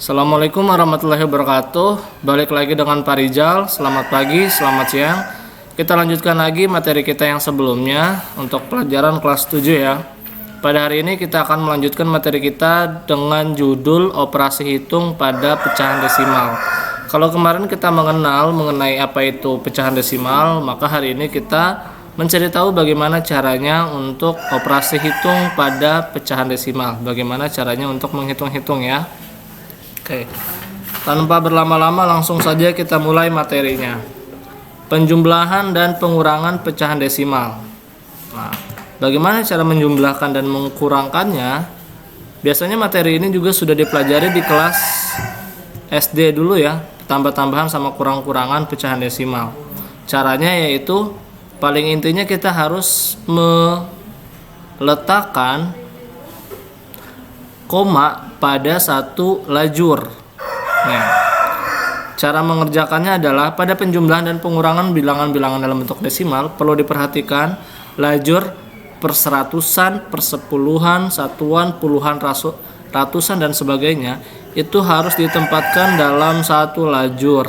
Assalamualaikum warahmatullahi wabarakatuh. Balik lagi dengan Pak Rizal. Selamat pagi, selamat siang. Kita lanjutkan lagi materi kita yang sebelumnya untuk pelajaran kelas 7 ya. Pada hari ini kita akan melanjutkan materi kita dengan judul operasi hitung pada pecahan desimal. Kalau kemarin kita mengenal mengenai apa itu pecahan desimal, maka hari ini kita mencari tahu bagaimana caranya untuk operasi hitung pada pecahan desimal. Bagaimana caranya untuk menghitung-hitung ya. Oke, tanpa berlama-lama langsung saja kita mulai materinya. Penjumlahan dan pengurangan pecahan desimal. Nah, bagaimana cara menjumlahkan dan mengkurangkannya? Biasanya materi ini juga sudah dipelajari di kelas SD dulu ya, tambah-tambahan sama kurang-kurangan pecahan desimal. Caranya yaitu paling intinya kita harus meletakkan koma pada satu lajur. Nah, cara mengerjakannya adalah pada penjumlahan dan pengurangan bilangan-bilangan dalam bentuk desimal perlu diperhatikan lajur perseratusan, persepuluhan, satuan, puluhan, ratusan dan sebagainya itu harus ditempatkan dalam satu lajur.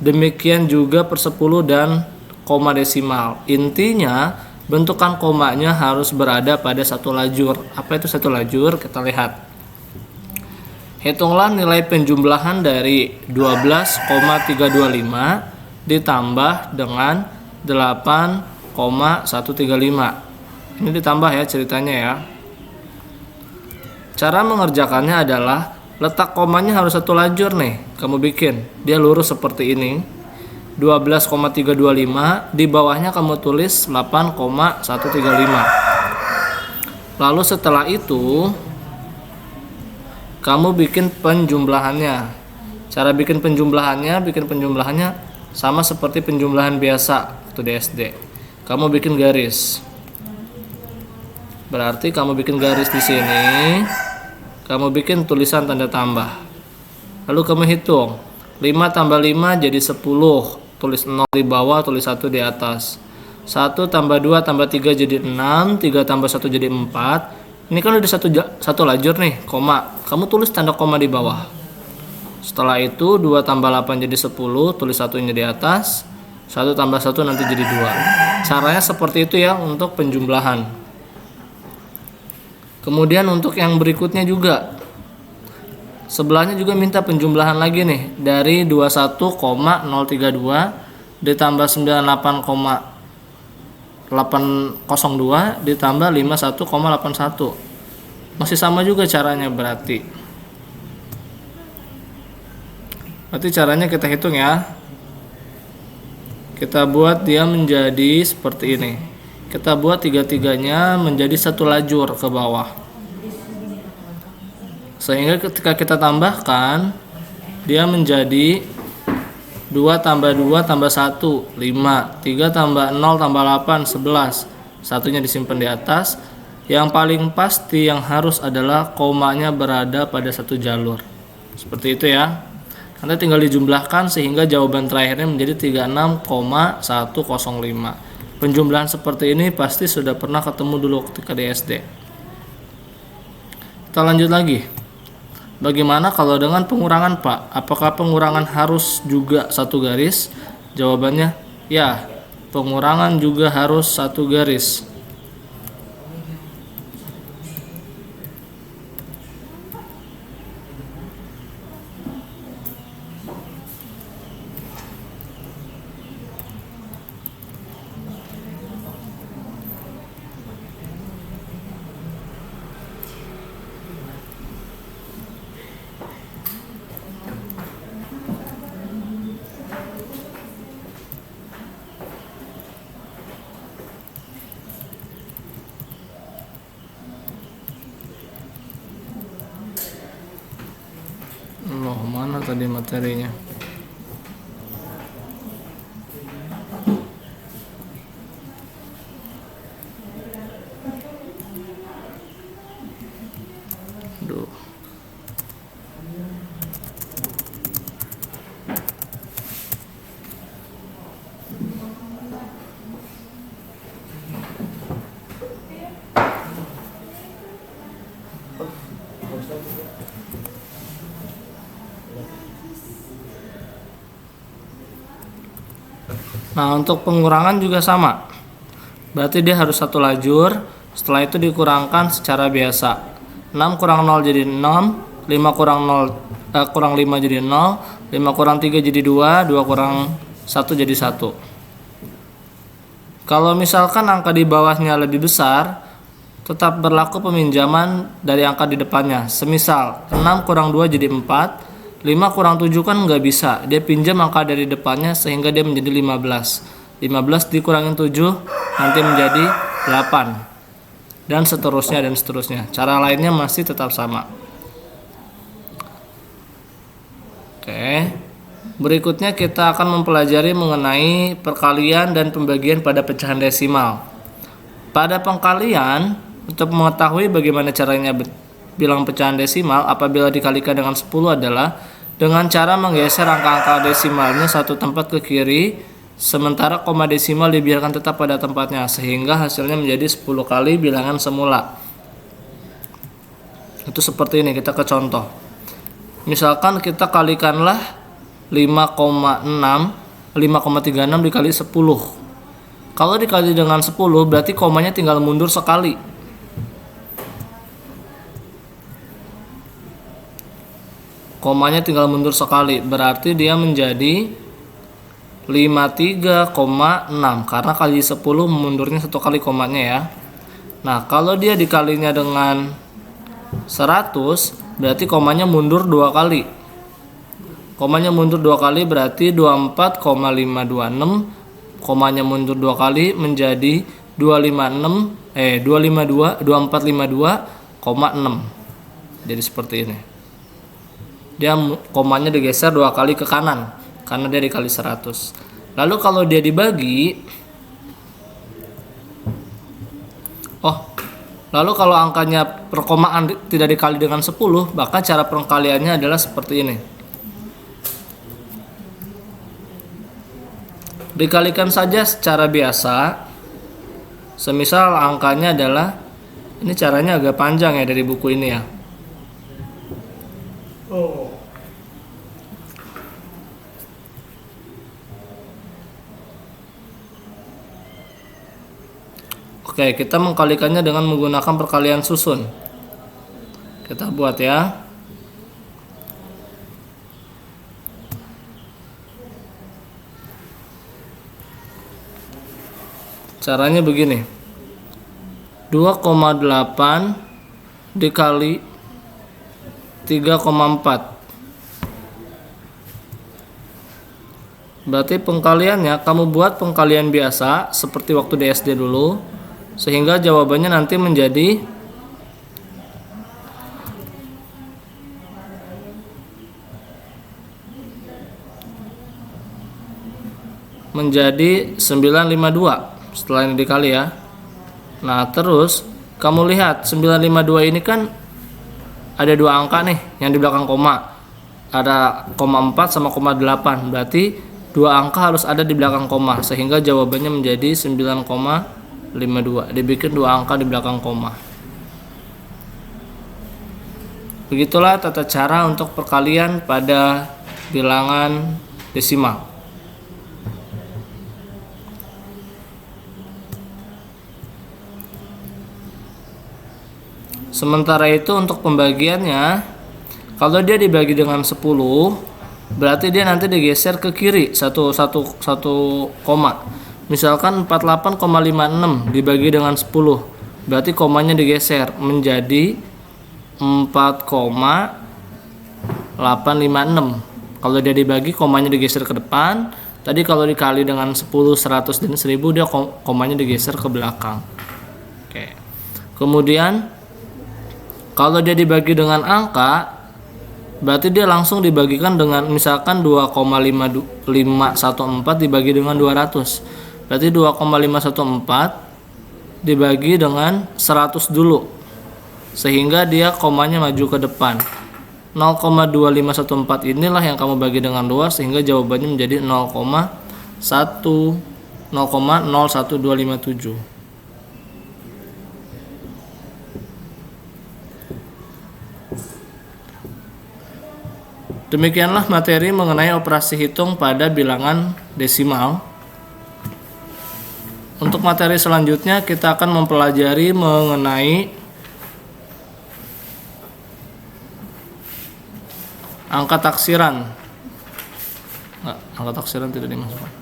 Demikian juga persepuluh dan koma desimal. Intinya bentukan komanya harus berada pada satu lajur. Apa itu satu lajur? Kita lihat. Hitunglah nilai penjumlahan dari 12,325 ditambah dengan 8,135. Ini ditambah ya ceritanya ya. Cara mengerjakannya adalah letak komanya harus satu lajur nih. Kamu bikin, dia lurus seperti ini. 12,325, di bawahnya kamu tulis 8,135. Lalu setelah itu kamu bikin penjumlahannya. Cara bikin penjumlahannya sama seperti penjumlahan biasa waktu di SD. Kamu bikin garis. Berarti kamu bikin garis di sini. Kamu bikin tulisan tanda tambah. Lalu kamu hitung. 5 tambah 5 jadi 10. Tulis 0 di bawah, tulis 1 di atas. 1 tambah 2 tambah 3 jadi 6. 3 tambah 1 jadi 4. Ini kan udah satu lajur nih, koma. Kamu tulis tanda koma di bawah. Setelah itu 2 tambah 8 jadi 10. Tulis 1-nya di atas. 1 tambah 1 nanti jadi 2. Caranya seperti itu ya untuk penjumlahan. Kemudian untuk yang berikutnya juga, sebelahnya juga minta penjumlahan lagi nih. Dari 21,032 ditambah 98,802 ditambah 51,81. Masih sama juga caranya berarti. Berarti caranya kita hitung ya. Kita buat dia menjadi seperti ini. Kita buat tiga-tiganya menjadi satu lajur ke bawah. Sehingga ketika kita tambahkan, dia menjadi 2 tambah 2 tambah 1, 5. 3 tambah 0 tambah 8, 11. Satunya disimpan di atas. Yang paling pasti yang harus adalah komanya berada pada satu jalur. Seperti itu ya. Nanti tinggal dijumlahkan sehingga jawaban terakhirnya menjadi 36,105. Penjumlahan seperti ini pasti sudah pernah ketemu dulu ketika di SD. Kita lanjut lagi. Bagaimana kalau dengan pengurangan, Pak? Apakah pengurangan harus juga satu garis? Jawabannya, ya. Pengurangan juga harus satu garis. Loh, mana tadi materinya? Aduh. Nah, untuk pengurangan juga sama. Berarti dia harus satu lajur, setelah itu dikurangkan secara biasa. 6 kurang 0 jadi 6, 5 kurang 0 kurang 5 jadi 0, 5 kurang 3 jadi 2, 2 kurang 1 jadi 1. Kalau misalkan angka di bawahnya lebih besar, tetap berlaku peminjaman dari angka di depannya. Semisal 6 kurang 2 jadi 4, 5 kurang 7 kan nggak bisa, dia pinjam angka dari depannya sehingga dia menjadi 15. 15 dikurangin 7 nanti menjadi 8, dan seterusnya dan seterusnya. Cara lainnya masih tetap sama. Oke, berikutnya kita akan mempelajari mengenai perkalian dan pembagian pada pecahan desimal. Pada pengkalian, untuk mengetahui bagaimana caranya bilang pecahan desimal apabila dikalikan dengan 10 adalah dengan cara menggeser angka-angka desimalnya satu tempat ke kiri, sementara koma desimal dibiarkan tetap pada tempatnya, sehingga hasilnya menjadi 10 kali bilangan semula. Itu seperti ini, kita ke contoh. Misalkan kita kalikanlah 5,36 dikali 10. Kalau dikali dengan 10 berarti komanya tinggal mundur sekali. Komanya tinggal mundur sekali, berarti dia menjadi 53,6 karena kali 10 mundurnya satu kali komanya ya. Nah, kalau dia dikalinya dengan 100 berarti komanya mundur 2 kali. Komanya mundur 2 kali berarti 24,526. Komanya mundur 2 kali menjadi 2452,6. Jadi seperti ini. Dia komanya digeser 2 kali ke kanan karena dia dikali 100. Lalu kalau dia dibagi, lalu kalau angkanya perkomaan tidak dikali dengan 10, maka cara pengkaliannya adalah seperti ini. Dikalikan saja secara biasa. Semisal angkanya adalah, ini caranya agak panjang ya dari buku ini ya. Oke, kita mengkalikannya dengan menggunakan perkalian susun. Kita buat ya. Caranya begini. 2,8 dikali 3,4. Berarti pengkaliannya kamu buat pengkalian biasa seperti waktu di SD dulu, sehingga jawabannya nanti menjadi 952 setelah ini dikali ya. Nah, terus kamu lihat 952 ini kan ada dua angka nih yang di belakang koma. Ada koma 4 sama koma 8. Berarti dua angka harus ada di belakang koma, sehingga jawabannya menjadi 9,52. Dibikin dua angka di belakang koma. Begitulah tata cara untuk perkalian pada bilangan desimal. Sementara itu untuk pembagiannya, kalau dia dibagi dengan 10, berarti dia nanti digeser ke kiri satu koma. Misalkan 48,56 dibagi dengan 10, berarti komanya digeser menjadi 4,856. Kalau dia dibagi, komanya digeser ke depan. Tadi kalau dikali dengan 10, 100 dan 1000, dia komanya digeser ke belakang. Oke. Kemudian kalau dia dibagi dengan angka, berarti dia langsung dibagikan dengan misalkan 2,514 dibagi dengan 200. Berarti 2,514 dibagi dengan 100 dulu, sehingga dia komanya maju ke depan. 0,2514 inilah yang kamu bagi dengan 2, sehingga jawabannya menjadi 0,01257. Demikianlah materi mengenai operasi hitung pada bilangan desimal. Untuk materi selanjutnya kita akan mempelajari mengenai angka taksiran. Angka taksiran tidak dimasukkan.